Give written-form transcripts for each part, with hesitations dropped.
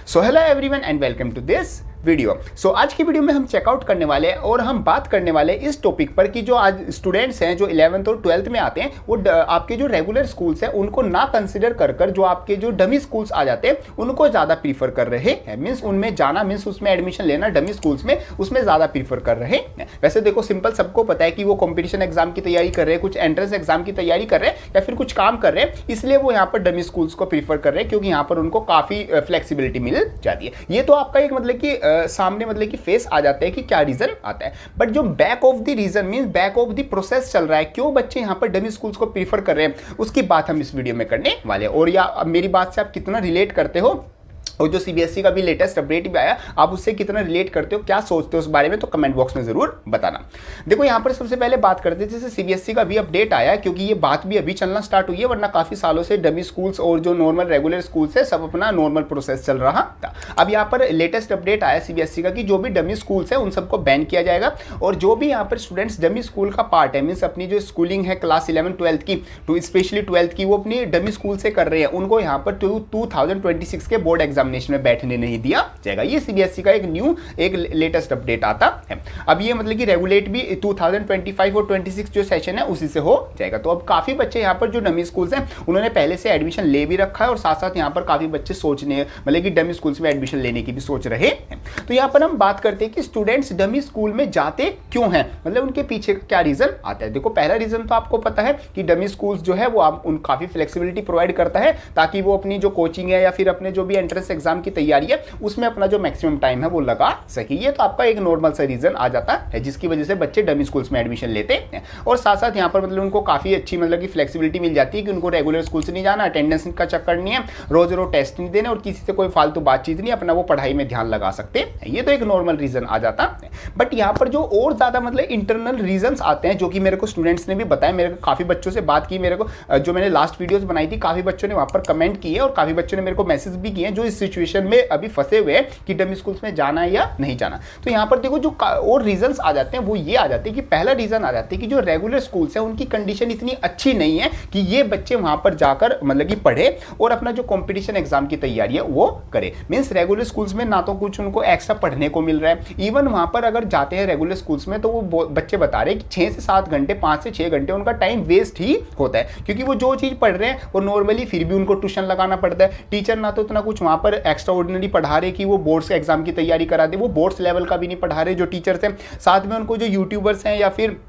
So hello everyone and welcome to this video. आज की video में हम चेकआउट करने वाले हैं और हम बात करने वाले इस टॉपिक पर कि जो आज स्टूडेंट्स हैं जो 11th और 12th में आते हैं वो आपके जो रेगुलर स्कूल्स हैं उनको ना कंसिडर कर जो आपके जो डमी स्कूल्स आ जाते हैं उनको ज़्यादा प्रीफर कर रहे हैं। मीन्स उनमें जाना, मीन्स उसमें एडमिशन लेना डमी स्कूल्स में, उसमें ज़्यादा प्रीफर कर रहे हैं। वैसे देखो सिंपल, सबको पता है कि वो कॉम्पिटिशन एग्जाम की तैयारी कर रहे हैं, कुछ एंट्रेंस एग्जाम की तैयारी कर रहे हैं या फिर कुछ काम कर रहे हैं, इसलिए वो यहाँ पर डमी स्कूल्स को प्रीफर कर रहे हैं क्योंकि यहाँ पर उनको काफ़ी फ्लेक्सिबिलिटी मिल जाती है। ये तो आपका एक मतलब कि सामने मतलब कि फेस आ जाता है कि क्या रीजन आता है। बट जो back of the reason means back of the process चल रहा है, क्यों बच्चे यहां पर डमी स्कूल्स को प्रीफर कर रहे हैं, उसकी बात हम इस वीडियो में करने वाले हैं। और या मेरी बात से आप कितना रिलेट करते हो, और जो सीबीएसई का भी लेटेस्ट अपडेट भी आया, आप उससे कितना रिलेट करते हो, क्या सोचते हो उस बारे में, तो कमेंट बॉक्स में जरूर बताना। देखो यहाँ पर सबसे पहले बात करते हैं, जैसे सीबीएसई का भी अपडेट आया, क्योंकि ये बात भी अभी चलना स्टार्ट हुई है, वरना काफी सालों से डमी स्कूल्स और जो नॉर्मल रेगुलर स्कूल्स है सब अपना नॉर्मल प्रोसेस चल रहा था। अब यहाँ पर लेटेस्ट अपडेट आया सीबीएसई का कि जो भी डमी स्कूल्स है उन सबको बैन किया जाएगा, और जो भी यहाँ पर स्टूडेंट्स डमी स्कूल का पार्ट है, मीन्स अपनी जो स्कूलिंग है क्लास 11 12 की, तो स्पेशली 12th की, वो अपनी डमी स्कूल से कर रहे हैं, उनको यहाँ पर 2026 के बोर्ड एग्जामिनेशन में बैठने नहीं दिया जाएगा। ये सीबीएसई का एक लेटेस्ट अपडेट आता है। अब ये मतलब कि रेगुलेट भी 2025 और 26 जो सेशन है उसी से हो जाएगा। तो अब काफी बच्चे यहाँ पर जो डमी स्कूल्स हैं उन्होंने पहले से एडमिशन ले भी रखा है, और साथ साथ यहाँ पर काफी बच्चे सोचने मतलब कि डमी स्कूल्स में एडमिशन लेने की भी सोच रहे हैं। तो यहाँ पर हम बात करते हैं कि स्टूडेंट्स डमी स्कूल में जाते क्यों हैं, मतलब उनके पीछे क्या रीजन आता है। देखो पहला रीजन तो आपको पता है कि डमी स्कूल्स जो है वो उन काफी फ्लेक्सिबिलिटी प्रोवाइड करता है, ताकि वो अपनी जो कोचिंग है या फिर अपने जो भी एंट्रेंस एग्जाम की तैयारी है उसमें अपना जो मैक्सिमम टाइम है वो लगा सके। ये तो आपका एक नॉर्मल सा रीजन आ जाता है जिसकी वजह से बच्चे डमी स्कूल्स में एडमिशन लेते हैं। और साथ साथ यहाँ पर मतलब उनको काफी अच्छी मतलब कि फ्लेक्सिबिलिटी मिल जाती है कि उनको रेगुलर स्कूल से नहीं जाना, अटेंडेंस का चक्कर नहीं है, रोज रोज टेस्ट नहीं देने और किसी से कोई फालतू बातचीत नहीं, अपना वो पढ़ाई में ध्यान लगा सकते हैं। ये तो एक नॉर्मल रीजन आ जाता है। बट यहाँ पर जो और ज्यादा मतलब इंटरनल रीजन आते हैं, जो कि मेरे को स्टूडेंट्स ने भी बताया, मेरे को काफी बच्चों से बात की, मेरे को जो मैंने लास्ट वीडियोस बनाई थी काफी बच्चों ने वहां पर कमेंट किए और काफी बच्चों ने मेरे को मैसेज भी किए जो इस सिचुएशन में अभी फंसे हुए हैं कि डमी स्कूल्स में जाना है या नहीं जाना। तो यहाँ पर देखो जो और रीजंस आ जाते हैं वो ये आ जाते हैं कि पहला रीजन आ जाते हैं कि जो रेगुलर स्कूल्स है उनकी कंडीशन इतनी अच्छी नहीं है कि ये बच्चे वहां पर जाकर मतलब कि पढ़े और अपना जो कंपटीशन एग्जाम की तैयारी है वो करे। मींस रेगुलर स्कूल्स में ना तो कुछ उनको एक्स्ट्रा पढ़ने को मिल रहा है, इवन वहां पर अगर जाते हैं रेगुलर स्कूल्स में तो वो बच्चे बता रहे हैं कि 6 से 7 घंटे 5 से 6 घंटे उनका टाइम वेस्ट ही होता है, क्योंकि वो जो चीज पढ़ रहे हैं वो नॉर्मली फिर भी उनको ट्यूशन लगाना पड़ता है। टीचर ना तो इतना कुछ वहां पर एक्स्ट्रा ऑर्डिनरी पढ़ा रहे कि वो बोर्ड्स के एग्जाम की तैयारी करा दे, वो बोर्ड्स लेवल का भी नहीं पढ़ा रहे जो टीचर्स हैं। साथ में उनको जो यूट्यूबर्स हैं या फिर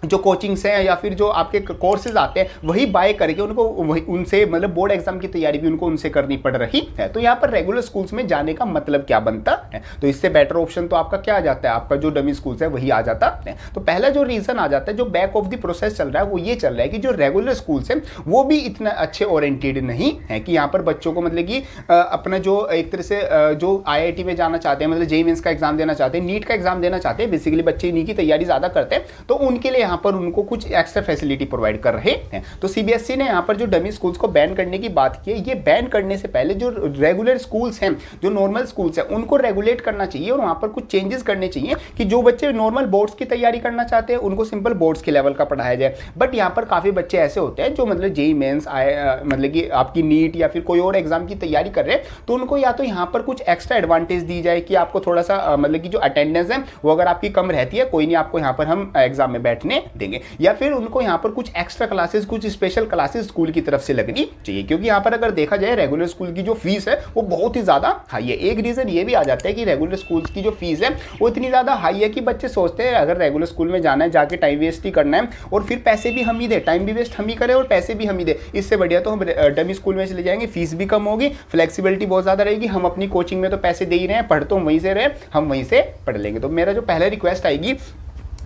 जो कोचिंग्स हैं या फिर जो आपके कोर्सेज आते हैं वही बाय करके उनको वही उनसे मतलब बोर्ड एग्जाम की तैयारी भी उनको उनसे करनी पड़ रही है। तो यहाँ पर रेगुलर स्कूल्स में जाने का मतलब क्या बनता है, तो इससे बेटर ऑप्शन तो आपका क्या आ जाता है, आपका जो डमी स्कूल्स है वही आ जाता है। तो पहला जो रीजन आ जाता है, जो बैक ऑफ द प्रोसेस चल रहा है, वो ये चल रहा है कि जो रेगुलर स्कूल्स हैं वो भी इतना अच्छे ओरिएंटेड नहीं है कि यहाँ पर बच्चों को मतलब कि अपना जो एक तरह से जो IIT में जाना चाहते हैं, मतलब जेईई मेंस का एग्जाम देना चाहते हैं, नीट का एग्जाम देना चाहते हैं, बेसिकली बच्चे इन्हीं की तैयारी ज्यादा करते हैं, तो उनके लिए यहाँ पर उनको कुछ एक्स्ट्रा फैसिलिटी प्रोवाइड कर रहे हैं। तो सीबीएसई ने यहाँ पर जो डमी स्कूल्स को बैन करने की बात की है, ये बैन करने से पहले जो रेगुलर स्कूल्स हैं, जो नॉर्मल स्कूल्स हैं, उनको रेगुलेट करना चाहिए और वहाँ पर कुछ चेंजेस करने चाहिए कि जो बच्चे नॉर्मल बोर्ड्स की तैयारी करना चाहते हैं उनको सिंपल बोर्ड्स के लेवल का पढ़ाया जाए। बट यहाँ पर काफ़ी बच्चे ऐसे होते हैं जो मतलब जेईई मेंस मतलब कि आपकी नीट या फिर कोई और एग्जाम की तैयारी कर रहे हैं, तो उनको या तो यहाँ पर कुछ एक्स्ट्रा एडवांटेज दी जाए कि आपको थोड़ा सा मतलब कि जो अटेंडेंस है वो अगर आपकी कम रहती है, कोई नहीं, आपको यहाँ पर हम एग्जाम में बैठने देंगे, या फिर उनको यहाँ पर कुछ एक्स्ट्रा क्लासेस, कुछ स्पेशल क्लासेस स्कूल की तरफ से लगनी चाहिए। क्योंकि यहाँ पर अगर देखा जाए रेगुलर स्कूल की जो फीस है वो बहुत ही ज्यादा हाई है। एक रीजन ये भी आ जाता है कि रेगुलर स्कूल्स की जो फीस है वो इतनी ज्यादा हाई है कि बच्चे सोचते हैं अगर रेगुलर स्कूल में जाना है, जाके टाइम वेस्ट ही करना है और फिर पैसे भी हम ही दे, टाइम भी वेस्ट हम ही करें और पैसे भी हम ही दे, इससे बढ़िया तो हम डमी स्कूल में चले जाएंगे, फीस भी कम होगी, फ्लेक्सिबिलिटी बहुत ज्यादा रहेगी, हम अपनी कोचिंग में तो पैसे दे ही रहे हैं, पढ़ तो वहीं से रहे, हम वहीं से पढ़ लेंगे। तो मेरा जो पहला रिक्वेस्ट आएगी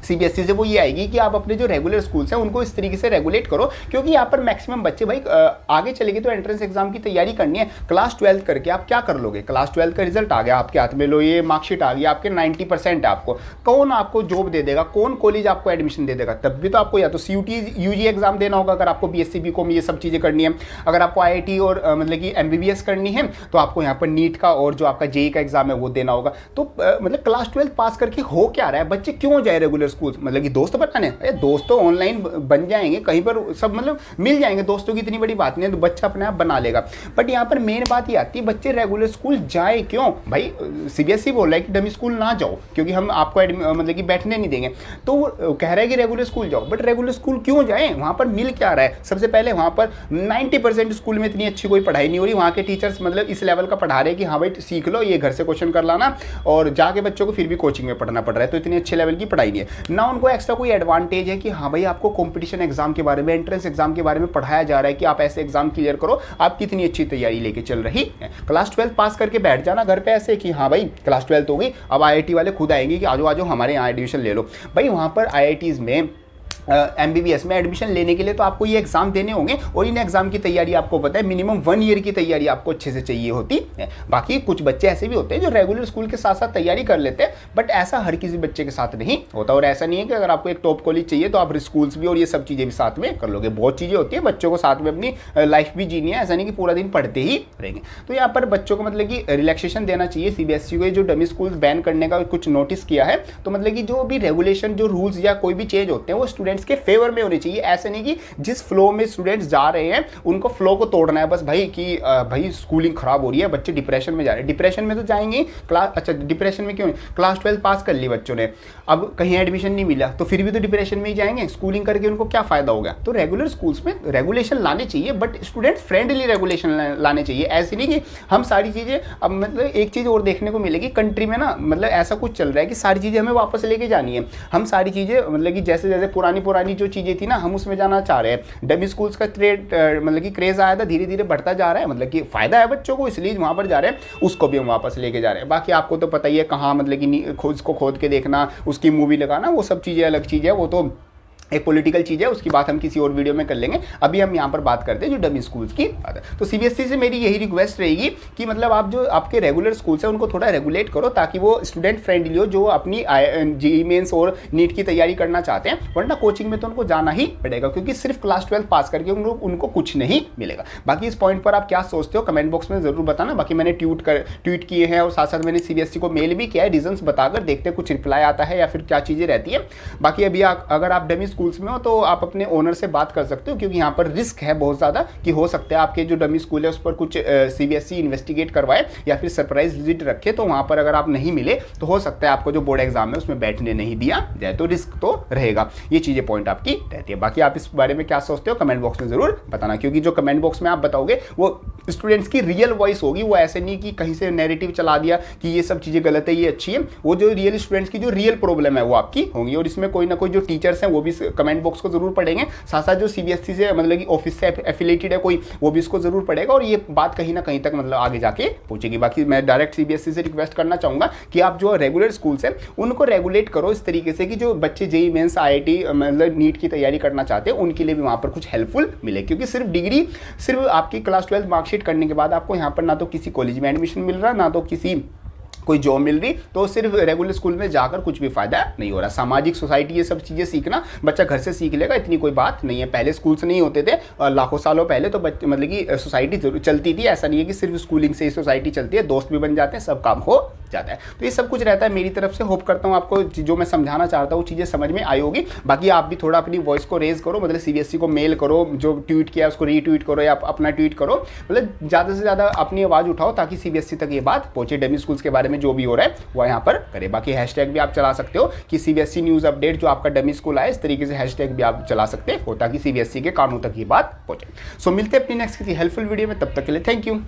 सीबीएसई से वो ये आएगी कि आप अपने जो रेगुलर स्कूल्स हैं उनको इस तरीके से रेगुलेट करो, क्योंकि यहाँ पर मैक्सिमम बच्चे भाई आगे चलेंगे तो एंट्रेंस एग्जाम की तैयारी करनी है। क्लास 12 करके आप क्या कर लोगे, क्लास 12 का रिजल्ट आ गया आपके हाथ में, लो ये मार्कशीट आ गई, आपके 90% है, आपको कौन आपको जॉब दे देगा, कौन कॉलेज आपको एडमिशन दे देगा, तब भी तो आपको या तो CUT UG एग्जाम देना होगा अगर आपको BSc BCom ये सब चीज़ें करनी है, अगर आपको IIT और मतलब कि MBBS करनी है तो आपको यहाँ पर नीट का और जो आपका JEE का एग्जाम है वो देना होगा। तो मतलब क्लास 12 पास करके हो क्या रहा है, बच्चे क्यों जाए रेगुलर स्कूल, मतलब कि दोस्त बनाने, अरे दोस्त तो ऑनलाइन बन जाएंगे, कहीं पर सब मतलब मिल जाएंगे, दोस्तों की इतनी बड़ी बात नहीं है, तो बच्चा अपने आप बना लेगा। बट यहाँ पर मेन बात ये आती है बच्चे रेगुलर स्कूल जाए क्यों? भाई सीबीएसई बोल रहा है कि डमी स्कूल ना जाओ क्योंकि हम आपको मतलब कि बैठने नहीं देंगे, तो वो कह रहा है कि रेगुलर स्कूल जाओ। बट रेगुलर स्कूल क्यों जाए? वहाँ पर मिल क्या रहा है? सबसे पहले वहाँ पर 90% स्कूल में इतनी अच्छी कोई पढ़ाई नहीं हो रही, वहाँ के टीचर्स मतलब इस लेवल का पढ़ा रहे हैं कि हाँ भाई सीख लो, ये घर से क्वेश्चन कर लाना, और जाके बच्चों को फिर भी कोचिंग में पढ़ना पड़ रहा है, तो इतनी अच्छे लेवल की पढ़ाई नहीं है ना। उनको एक्स्ट्रा कोई एडवांटेज है कि हाँ भाई आपको कॉम्पिटिशन एग्जाम के बारे में, एंट्रेंस एग्जाम के बारे में पढ़ाया जा रहा है कि आप ऐसे एग्जाम क्लियर करो, आप कितनी अच्छी तैयारी लेके चल रही है। क्लास 12 पास करके बैठ जाना घर पे ऐसे कि हाँ भाई क्लास 12 हो गई, अब आईआईटी वाले खुद आएंगे कि आजो आजो हमारे यहाँ एडमिशन ले लो। भाई वहाँ पर आईआईटीज़ में MBBS में एडमिशन लेने के लिए तो आपको ये एग्जाम देने होंगे, और इन एग्जाम की तैयारी आपको पता है मिनिमम 1 ईयर की तैयारी आपको अच्छे से चाहिए होती है। बाकी कुछ बच्चे ऐसे भी होते हैं जो रेगुलर स्कूल के साथ साथ तैयारी कर लेते हैं, बट ऐसा हर किसी बच्चे के साथ नहीं होता। और ऐसा नहीं है कि अगर आपको एक टॉप कॉलेज चाहिए तो आप स्कूल्स भी और ये सब चीज़ें भी साथ में कर लोगे। बहुत चीज़ें होती है, बच्चों को साथ में अपनी लाइफ भी जीनी है, ऐसा नहीं कि पूरा दिन पढ़ते ही रहेंगे। तो यहाँ पर बच्चों को मतलब कि रिलैक्सेशन देना चाहिए। CBSE को जो डमी स्कूल बैन करने का कुछ नोटिस किया है, तो मतलब कि जो भी रेगुलेशन, जो रूल्स या कोई भी चेंज होते हैं वो स्टूडेंट्स के फेवर में चाहिए। ऐसे नहीं कि जिस फ्लो में स्टूडेंट्स जा रहे हैं उनको फ्लो को तोड़ना है बस भाई कि भाई स्कूलिंग खराब हो रही है, बच्चे डिप्रेशन में जा रहे हैं। डिप्रेशन में तो जाएंगे क्लास, अच्छा डिप्रेशन में क्यों? क्लास 12 पास कर ली बच्चों ने, अब कहीं एडमिशन नहीं मिला तो फिर भी तो डिप्रेशन में ही जाएंगे। स्कूलिंग करके उनको क्या फायदा होगा? तो रेगुलर स्कूल्स में रेगुलेशन लाने चाहिए, बट स्टूडेंट फ्रेंडली रेगुलेशन लाने चाहिए। ऐसे नहीं कि हम सारी चीज़ें, अब मतलब एक चीज़ और देखने को मिलेगी कंट्री में ना, मतलब ऐसा कुछ चल रहा है कि सारी चीज़ें हमें वापस लेके जानी है। हम सारी चीज़ें मतलब कि जैसे जैसे पुरानी जो चीज़ें थी ना, हम उसमें जाना चाह रहे हैं। डमी स्कूल्स का मतलब कि क्रेज आया था, धीरे धीरे बढ़ता जा रहा है, मतलब कि फायदा है बच्चों को, इसलिए वहां पर जा रहे हैं, उसको भी हम वापस लेके जा रहे हैं। बाकी आपको तो पता ही है कहाँ मतलब कि खुद को खोद के देखना, उसकी मूवी लगाना, वो सब चीज़ें अलग चीज़ है, वो तो एक पॉलिटिकल चीज़ है, उसकी बात हम किसी और वीडियो में कर लेंगे। अभी हम यहाँ पर बात करते हैं जो डमी स्कूल्स की बात है। तो CBSE से मेरी यही रिक्वेस्ट रहेगी कि मतलब आप जो आपके रेगुलर स्कूल्स हैं उनको थोड़ा रेगुलेट करो, ताकि वो स्टूडेंट फ्रेंडली हो जो अपनी JEE मेंस और नीट की तैयारी करना चाहते हैं। वरना कोचिंग में तो उनको जाना ही पड़ेगा, क्योंकि सिर्फ क्लास 12 पास करके उनको कुछ नहीं मिलेगा। बाकी इस पॉइंट पर आप क्या सोचते हो कमेंट बॉक्स में ज़रूर बताना। बाकी मैंने ट्वीट किए हैं और साथ साथ मैंने CBSE को मेल भी किया है, रीजंस बताकर देखते हैं कुछ रिप्लाई आता है या फिर क्या चीज़ें रहती है। बाकी अभी अगर आप डमी स्कूल्स में हो तो आप अपने ओनर से बात कर सकते हो, क्योंकि यहाँ पर रिस्क है बहुत ज़्यादा कि हो सकता है आपके जो डमी स्कूल है उस पर कुछ CBSE इन्वेस्टिगेट करवाए या फिर सरप्राइज विजिट रखे, तो वहाँ पर अगर आप नहीं मिले तो हो सकता है आपको जो बोर्ड एग्जाम है उसमें बैठने नहीं दिया जाए, तो रिस्क तो रहेगा। ये चीज़ें पॉइंट आपकी रहती है। बाकी आप इस बारे में क्या सोचते हो कमेंट बॉक्स में ज़रूर बताना, क्योंकि जो कमेंट बॉक्स में आप बताओगे वो स्टूडेंट्स की रियल वॉइस होगी। वो ऐसे नहीं कि कहीं से नैरेटिव चला दिया कि ये सब चीज़ें गलत है, ये अच्छी है। वो जो रियल स्टूडेंट्स की जो रियल प्रॉब्लम है वो आपकी होंगी, और इसमें कोई ना कोई जो टीचर्स हैं वो भी कमेंट बॉक्स को जरूर पढ़ेंगे। साथ साथ जो CBSE से मतलब कि ऑफिस से एफिलेटेड है कोई, वो भी इसको जरूर पढ़ेगा, और ये बात कहीं ना कहीं तक मतलब आगे जाके पहुंचेगी। बाकी मैं डायरेक्ट CBSE से रिक्वेस्ट करना चाहूँगा कि आप जो रेगुलर स्कूल्स हैं उनको रेगुलेट करो इस तरीके से कि जो बच्चे JEE मेंस IIT मतलब नीट की तैयारी करना चाहते हैं उनके लिए भी वहाँ पर कुछ हेल्पफुल मिले। क्योंकि सिर्फ डिग्री, सिर्फ आपकी क्लास 12 मार्कशीट करने के बाद आपको यहाँ पर ना तो किसी कॉलेज में एडमिशन मिल रहा, ना तो किसी कोई जॉब मिल रही, तो सिर्फ रेगुलर स्कूल में जाकर कुछ भी फायदा नहीं हो रहा। सामाजिक सोसाइटी ये सब चीज़ें सीखना बच्चा घर से सीख लेगा, इतनी कोई बात नहीं है। पहले स्कूल्स नहीं होते थे, लाखों सालों पहले तो मतलब कि सोसाइटी जरूर चलती थी। ऐसा नहीं है कि सिर्फ स्कूलिंग से ही सोसाइटी चलती है, दोस्त भी बन जाते हैं, सब काम हो जाता है। तो ये सब कुछ रहता है मेरी तरफ से। होप करता हूँ आपको जो मैं समझाना चाहता हूँ चीज़ें समझ में आई होगी। बाकी आप भी थोड़ा अपनी वॉइस को रेज करो, मतलब CBSE को मेल करो, जो ट्वीट किया उसको रीट्वीट करो या अपना ट्वीट करो, मतलब ज़्यादा से ज़्यादा अपनी आवाज़ उठाओ ताकि CBSE तक ये बात पहुँचे। डमी स्कूल्स के बारे में जो भी हो रहा है वो यहाँ पर करें। बाकी हैशटैग भी आप चला सकते हो कि CBSE न्यूज़ अपडेट जो आपका डमी स्कूल आए, इस तरीके से हैशटैग भी आप चला सकते हो ताकि CBSE के कानों तक ये बात पहुँचे। सो मिलते हैं अपनी नेक्स्ट किसी हेल्पफुल वीडियो में, तब तक के लिए थैंक यू।